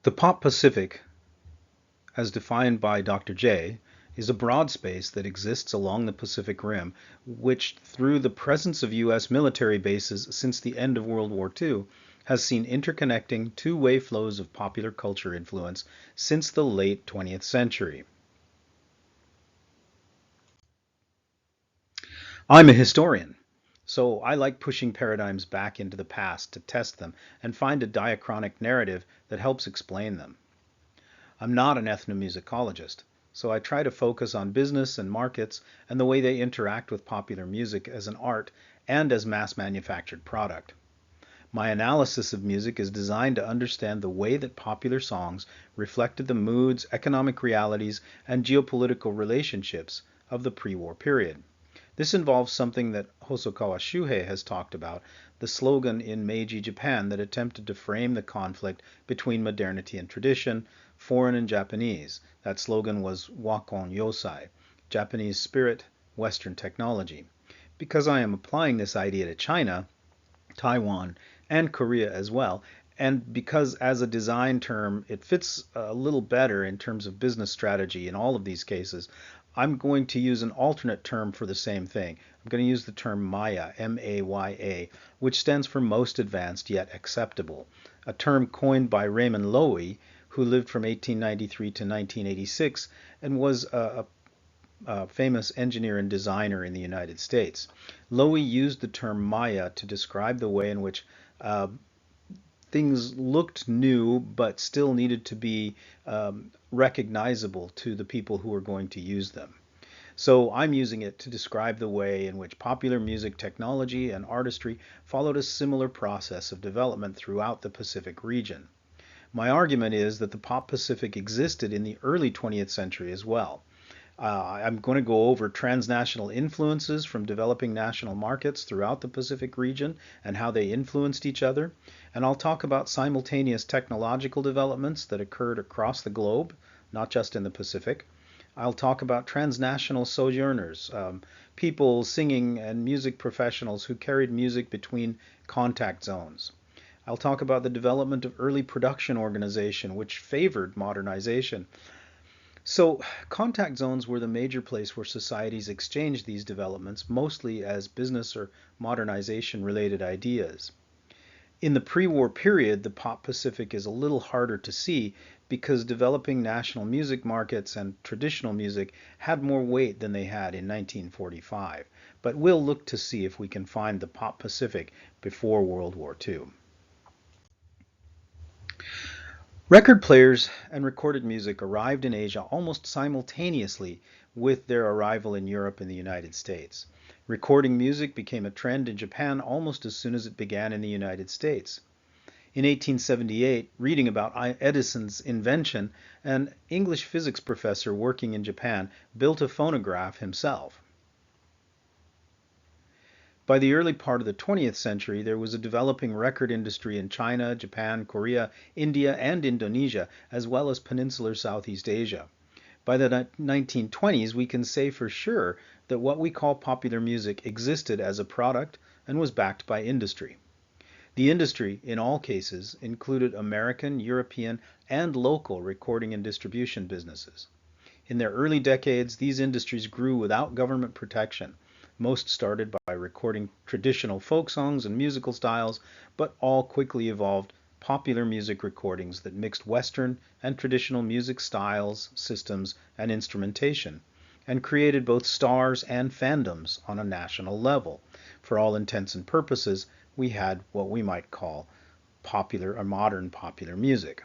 The pop Pacific, as defined by Dr. J, is a broad space that exists along the Pacific Rim, which, through the presence of U.S. military bases since the end of World War II, has seen interconnecting two-way flows of popular culture influence since the late 20th century. I'm a historian, so I like pushing paradigms back into the past to test them and find a diachronic narrative that helps explain them. I'm not an ethnomusicologist, so I try to focus on business and markets and the way they interact with popular music as an art and as mass manufactured product. My analysis of music is designed to understand the way that popular songs reflected the moods, economic realities, and geopolitical relationships of the pre-war period. This involves something that Hosokawa Shuhei has talked about, the slogan in Meiji Japan that attempted to frame the conflict between modernity and tradition, foreign and Japanese. That slogan was Wakon Yosai, Japanese spirit, Western technology. Because I am applying this idea to China, Taiwan, and Korea as well, and because as a design term it fits a little better in terms of business strategy in all of these cases, I'm going to use an alternate term for the same thing. I'm going to use the term Maya, M-A-Y-A, which stands for most advanced yet acceptable, a term coined by Raymond Loewy, who lived from 1893 to 1986 and was a famous engineer and designer in the United States. Loewy used the term Maya to describe the way in which uh, things looked new but still needed to be recognizable to the people who were going to use them. So I'm using it to describe the way in which popular music technology and artistry followed a similar process of development throughout the Pacific region. My argument is that the pop Pacific existed in the early 20th century as well. I'm going to go over transnational influences from developing national markets throughout the Pacific region and how they influenced each other. And I'll talk about simultaneous technological developments that occurred across the globe, not just in the Pacific. I'll talk about transnational sojourners, people singing and music professionals who carried music between contact zones. I'll talk about the development of early production organization, which favored modernization. So, contact zones were the major place where societies exchanged these developments, mostly as business or modernization related ideas. In the pre-war period, the pop Pacific is a little harder to see because developing national music markets and traditional music had more weight than they had in 1945. But we'll look to see if we can find the pop Pacific before World War II. Record players and recorded music arrived in Asia almost simultaneously with their arrival in Europe and the United States. Recording music became a trend in Japan almost as soon as it began in the United States. In 1878, reading about Edison's invention, an English physics professor working in Japan built a phonograph himself. By the early part of the 20th century, there was a developing record industry in China, Japan, Korea, India, and Indonesia, as well as peninsular Southeast Asia. By the 1920s, we can say for sure that what we call popular music existed as a product and was backed by industry. The industry, in all cases, included American, European, and local recording and distribution businesses. In their early decades, these industries grew without government protection. Most started by recording traditional folk songs and musical styles, but all quickly evolved popular music recordings that mixed Western and traditional music styles, systems, and instrumentation, and created both stars and fandoms on a national level. For all intents and purposes, we had what we might call popular or modern popular music.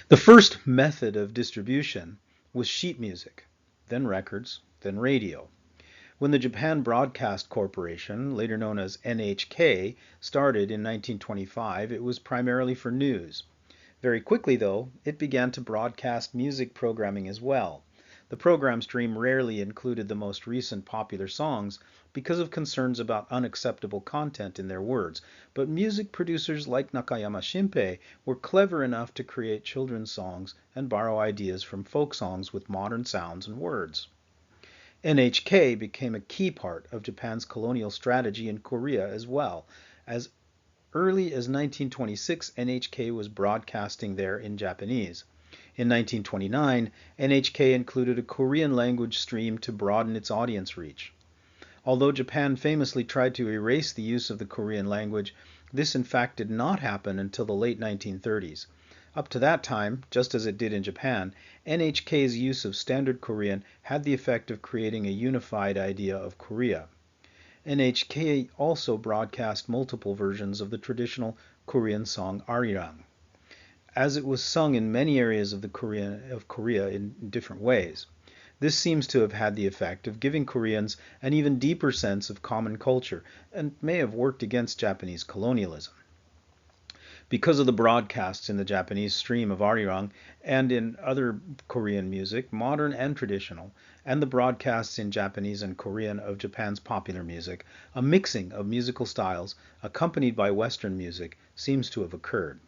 The first method of distribution was sheet music, then records, then radio. When the Japan Broadcast Corporation, later known as NHK, started in 1925, it was primarily for news. Very quickly, though, it began to broadcast music programming as well. The program stream rarely included the most recent popular songs because of concerns about unacceptable content in their words, but music producers like Nakayama Shinpei were clever enough to create children's songs and borrow ideas from folk songs with modern sounds and words. NHK became a key part of Japan's colonial strategy in Korea as well, as Early as 1926, NHK was broadcasting there in Japanese. In 1929, NHK included a Korean language stream to broaden its audience reach. Although Japan famously tried to erase the use of the Korean language, this in fact did not happen until the late 1930s. Up to that time, just as it did in Japan, NHK's use of Standard Korean had the effect of creating a unified idea of Korea. NHK also broadcast multiple versions of the traditional Korean song Arirang, as it was sung in many areas of Korea in different ways. This seems to have had the effect of giving Koreans an even deeper sense of common culture and may have worked against Japanese colonialism. Because of the broadcasts in the Japanese stream of Arirang and in other Korean music, modern and traditional, and the broadcasts in Japanese and Korean of Japan's popular music, a mixing of musical styles accompanied by Western music seems to have occurred.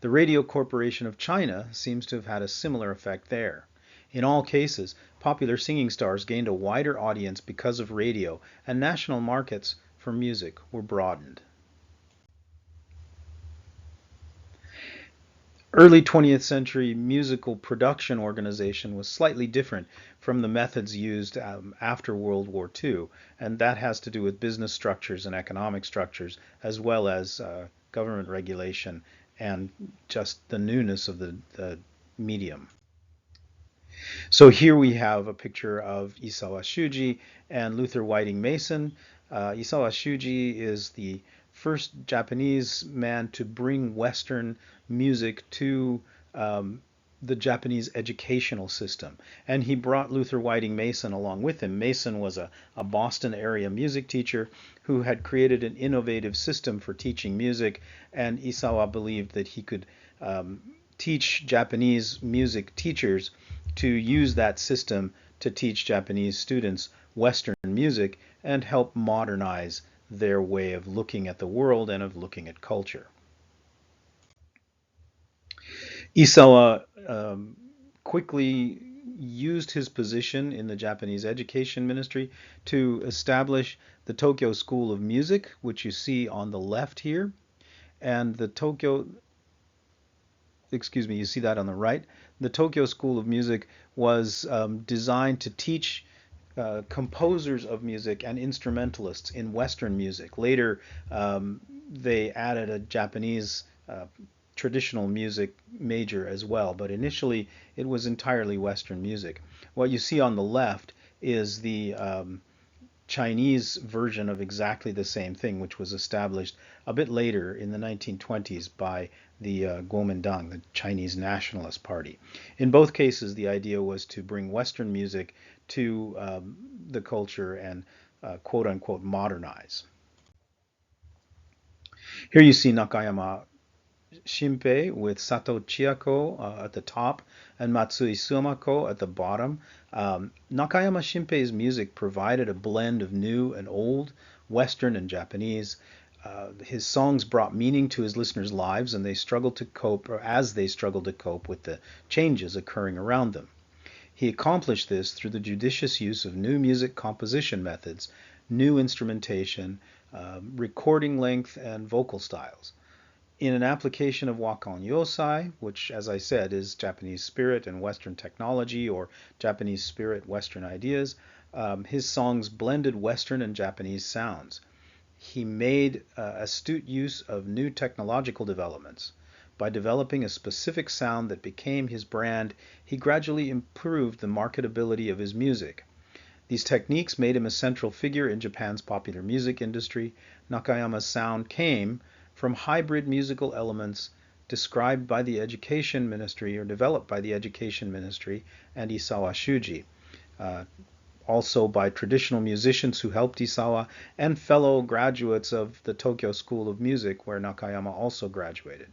The Radio Corporation of China seems to have had a similar effect there. In all cases, popular singing stars gained a wider audience because of radio, and national markets for music were broadened. Early 20th century musical production organization was slightly different from the methods used after World War II, and that has to do with business structures and economic structures, as well as government regulation and just the newness of the medium. So here we have a picture of Isawa Shuji and Luther Whiting Mason. Isawa Shuji is the first Japanese man to bring Western music to the Japanese educational system. And he brought Luther Whiting Mason along with him. Mason was a Boston area music teacher who had created an innovative system for teaching music, and Isawa believed that he could teach Japanese music teachers to use that system to teach Japanese students Western music and help modernize their way of looking at the world and of looking at culture. Isawa quickly used his position in the Japanese Education Ministry to establish the Tokyo School of Music, which you see on the left here, and the you see that on the right. The Tokyo School of Music was designed to teach composers of music and instrumentalists in Western music. Later, they added a Japanese traditional music major as well, but initially it was entirely Western music. What you see on the left is the Chinese version of exactly the same thing, which was established a bit later in the 1920s by the Kuomintang, the Chinese Nationalist Party. In both cases, the idea was to bring Western music to the culture and quote unquote modernize. Here you see Nakayama Shinpei with Sato Chiako at the top and Matsui Sumako at the bottom. Nakayama Shinpei's music provided a blend of new and old, Western and Japanese. His songs brought meaning to his listeners' lives, and they struggled to cope, or as they struggled to cope with the changes occurring around them. He accomplished this through the judicious use of new music composition methods, new instrumentation, recording length, and vocal styles. In an application of Wakan Yosai, which, as I said, is Japanese spirit and Western technology, or Japanese spirit, Western ideas, his songs blended Western and Japanese sounds. He made astute use of new technological developments. By developing a specific sound that became his brand, he gradually improved the marketability of his music. These techniques made him a central figure in Japan's popular music industry. Nakayama's sound came from hybrid musical elements described by the Education Ministry or developed by the Education Ministry and Isawa Shuji, also by traditional musicians who helped Isawa and fellow graduates of the Tokyo School of Music, where Nakayama also graduated.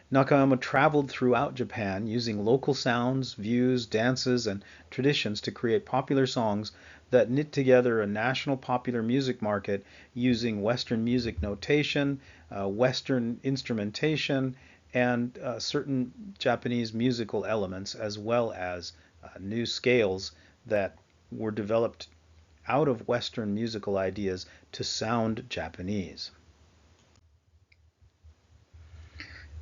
Nakayama traveled throughout Japan using local sounds, views, dances, and traditions to create popular songs that knit together a national popular music market using Western music notation, Western instrumentation, and certain Japanese musical elements, as well as new scales that were developed out of Western musical ideas to sound Japanese.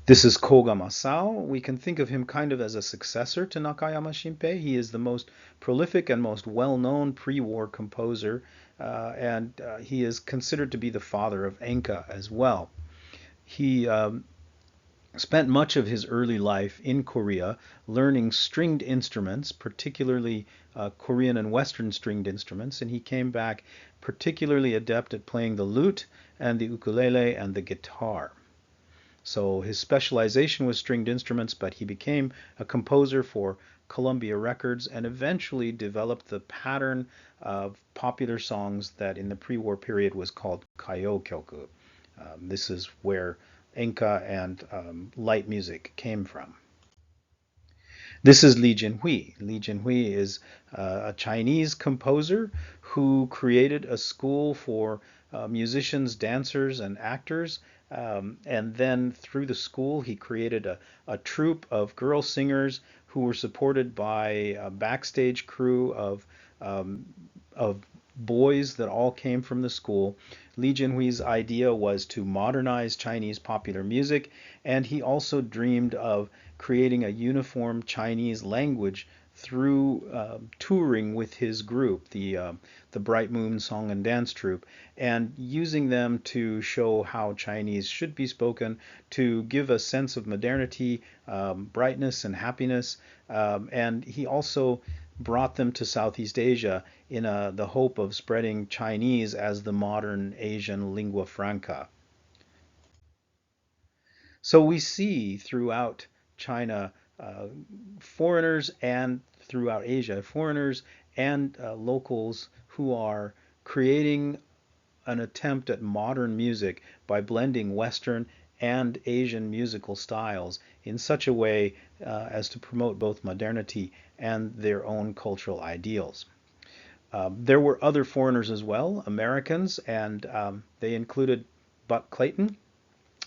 This is Koga Masao. We can think of him kind of as a successor to Nakayama Shinpei. He is the most prolific and most well-known pre-war composer, and he is considered to be the father of enka as well. He spent much of his early life in Korea learning stringed instruments, particularly Korean and Western stringed instruments, and he came back particularly adept at playing the lute and the ukulele and the guitar. So his specialization was stringed instruments, but he became a composer for Columbia Records and eventually developed the pattern of popular songs that in the pre-war period was called Kayo-kyoku. This is where enka and light music came from. This is Li Jinhui. Li Jinhui is a Chinese composer who created a school for musicians, dancers, and actors. And then through the school, he created a troupe of girl singers who were supported by a backstage crew of boys that all came from the school. Li Jinhui's idea was to modernize Chinese popular music, and he also dreamed of creating a uniform Chinese language through touring with his group, the Bright Moon Song and Dance Troupe, and using them to show how Chinese should be spoken, to give a sense of modernity, brightness, and happiness. And he also brought them to Southeast Asia in the hope of spreading Chinese as the modern Asian lingua franca. So we see throughout China foreigners and throughout Asia foreigners and locals who are creating an attempt at modern music by blending Western and Asian musical styles in such a way as to promote both modernity and their own cultural ideals. There were other foreigners as well, Americans, and they included Buck Clayton,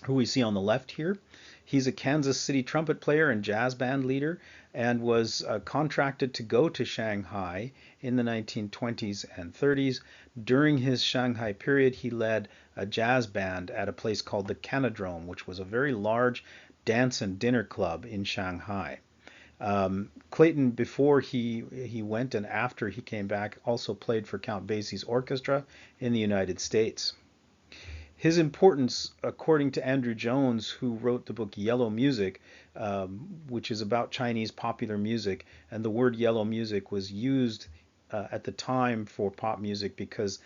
who we see on the left here. He's a Kansas City trumpet player and jazz band leader and was contracted to go to Shanghai in the 1920s and 30s. During his Shanghai period, he led a jazz band at a place called the Canadrome, which was a very large dance and dinner club in Shanghai. Clayton, before he went and after he came back, also played for Count Basie's orchestra in the United States. His importance, according to Andrew Jones, who wrote the book Yellow Music, which is about Chinese popular music, and the word yellow music was used at the time for pop music because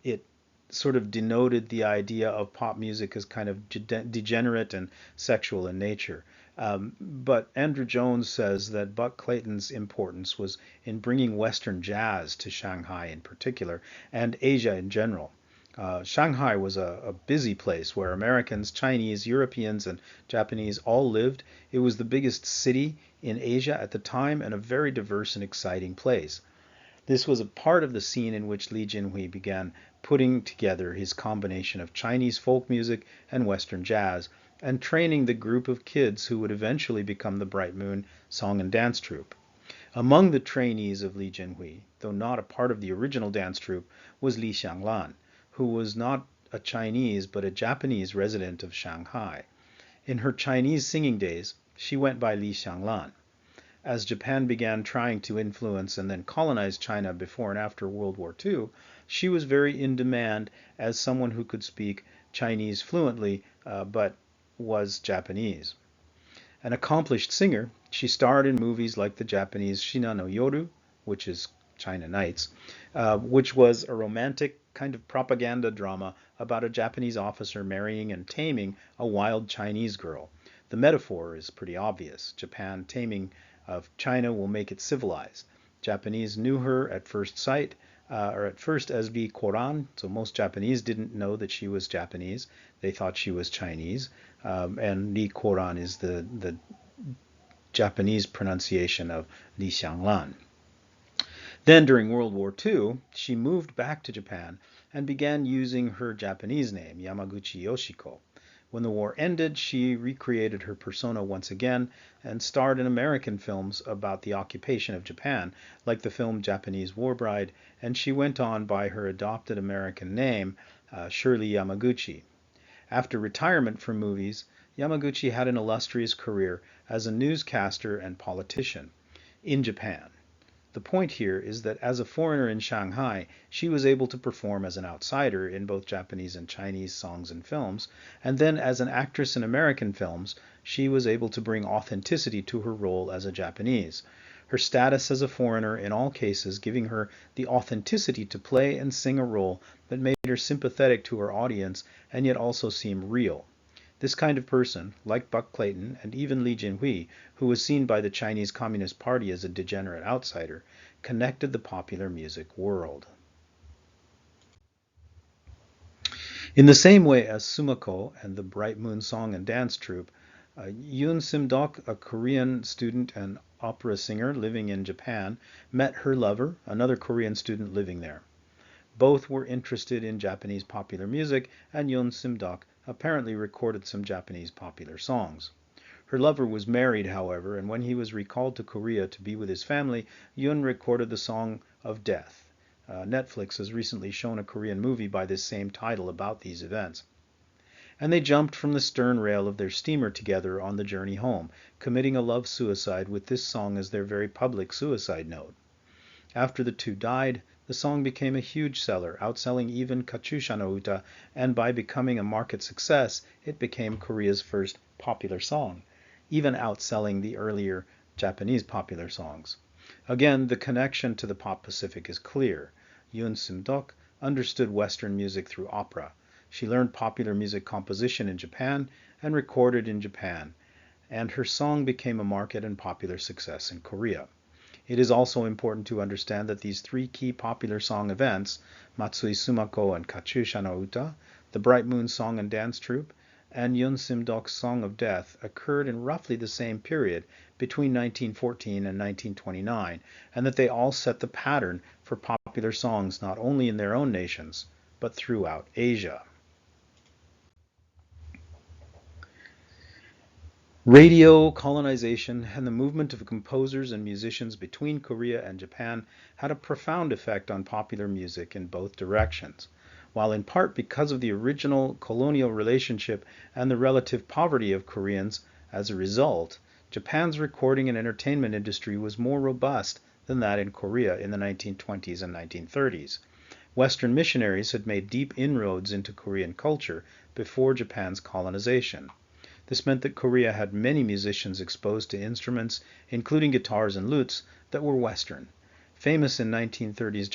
it sort of denoted the idea of pop music as kind of degenerate and sexual in nature. But Andrew Jones says that Buck Clayton's importance was in bringing Western jazz to Shanghai in particular and Asia in general. Shanghai was a busy place where Americans, Chinese, Europeans, and Japanese all lived. It was the biggest city in Asia at the time and a very diverse and exciting place. This was a part of the scene in which Li Jinhui began putting together his combination of Chinese folk music and Western jazz and training the group of kids who would eventually become the Bright Moon Song and Dance Troupe. Among the trainees of Li Jinhui, though not a part of the original dance troupe, was Li Xianglan, who was not a Chinese but a Japanese resident of Shanghai. In her Chinese singing days, she went by Li Xianglan. As Japan began trying to influence and then colonize China before and after World War II, she was very in demand as someone who could speak Chinese fluently but was Japanese. An accomplished singer, she starred in movies like the Japanese Shina no Yoru, which is China Nights, which was a romantic kind of propaganda drama about a Japanese officer marrying and taming a wild Chinese girl. The metaphor is pretty obvious. Japan taming of China will make it civilized. Japanese knew her at first sight, or at first as Li Koran, so most Japanese didn't know that she was Japanese. They thought she was Chinese, and Li Koran is the Japanese pronunciation of Li Xianglan. Then during World War II, she moved back to Japan and began using her Japanese name, Yamaguchi Yoshiko. When the war ended, she recreated her persona once again and starred in American films about the occupation of Japan, like the film Japanese War Bride, and she went on by her adopted American name, Shirley Yamaguchi. After retirement from movies, Yamaguchi had an illustrious career as a newscaster and politician in Japan. The point here is that as a foreigner in Shanghai, she was able to perform as an outsider in both Japanese and Chinese songs and films, and then as an actress in American films, she was able to bring authenticity to her role as a Japanese. Her status as a foreigner in all cases giving her the authenticity to play and sing a role that made her sympathetic to her audience and yet also seem real. This kind of person, like Buck Clayton and even Li Jinhui, who was seen by the Chinese Communist Party as a degenerate outsider, connected the popular music world. In the same way as Sumako and the Bright Moon Song and Dance Troupe, Yoon Sim-dok, a Korean student and opera singer living in Japan, met her lover, another Korean student living there. Both were interested in Japanese popular music, and Yoon Sim-dok apparently recorded some Japanese popular songs. Her lover was married, however, and when he was recalled to Korea to be with his family, Yoon recorded the Song of Death. Netflix has recently shown a Korean movie by this same title about these events. And they jumped from the stern rail of their steamer together on the journey home, committing a love suicide with this song as their very public suicide note. After the two died, the song became a huge seller, outselling even Katyusha no Uta, and by becoming a market success, it became Korea's first popular song, even outselling the earlier Japanese popular songs. Again, the connection to the pop Pacific is clear. Yoon Sim-dok understood Western music through opera. She learned popular music composition in Japan and recorded in Japan, and her song became a market and popular success in Korea. It is also important to understand that these three key popular song events, Matsui Sumako and Katyusha no Uta, the Bright Moon Song and Dance Troupe, and Yoon Sim-dok's Song of Death, occurred in roughly the same period between 1914 and 1929, and that they all set the pattern for popular songs not only in their own nations, but throughout Asia. Radio, colonization, and the movement of composers and musicians between Korea and Japan had a profound effect on popular music in both directions. While in part because of the original colonial relationship and the relative poverty of Koreans as a result, Japan's recording and entertainment industry was more robust than that in Korea in the 1920s and 1930s. Western missionaries had made deep inroads into Korean culture before Japan's colonization. This meant that Korea had many musicians exposed to instruments, including guitars and lutes, that were Western. Famous in 1930s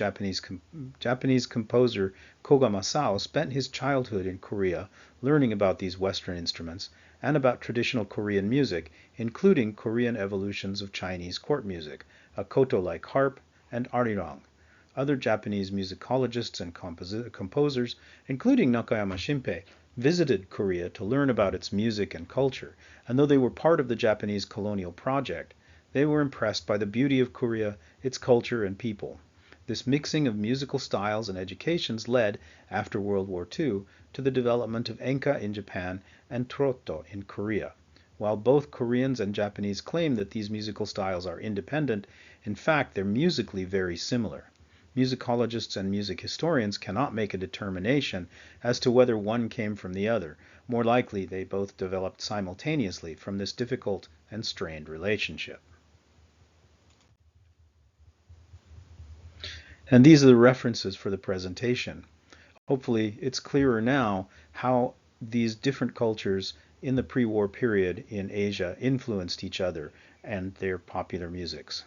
Japanese composer Koga Masao spent his childhood in Korea learning about these Western instruments and about traditional Korean music, including Korean evolutions of Chinese court music, a koto-like harp, and arirang. Other Japanese musicologists and composers, including Nakayama Shinpei, visited Korea to learn about its music and culture, and though they were part of the Japanese colonial project, they were impressed by the beauty of Korea, its culture and people. This mixing of musical styles and educations led, after World War II, to the development of enka in Japan and trotto in Korea. While both Koreans and Japanese claim that these musical styles are independent, in fact they're musically very similar. Musicologists and music historians cannot make a determination as to whether one came from the other. More likely, they both developed simultaneously from this difficult and strained relationship. And these are the references for the presentation. Hopefully, it's clearer now how these different cultures in the pre-war period in Asia influenced each other and their popular musics.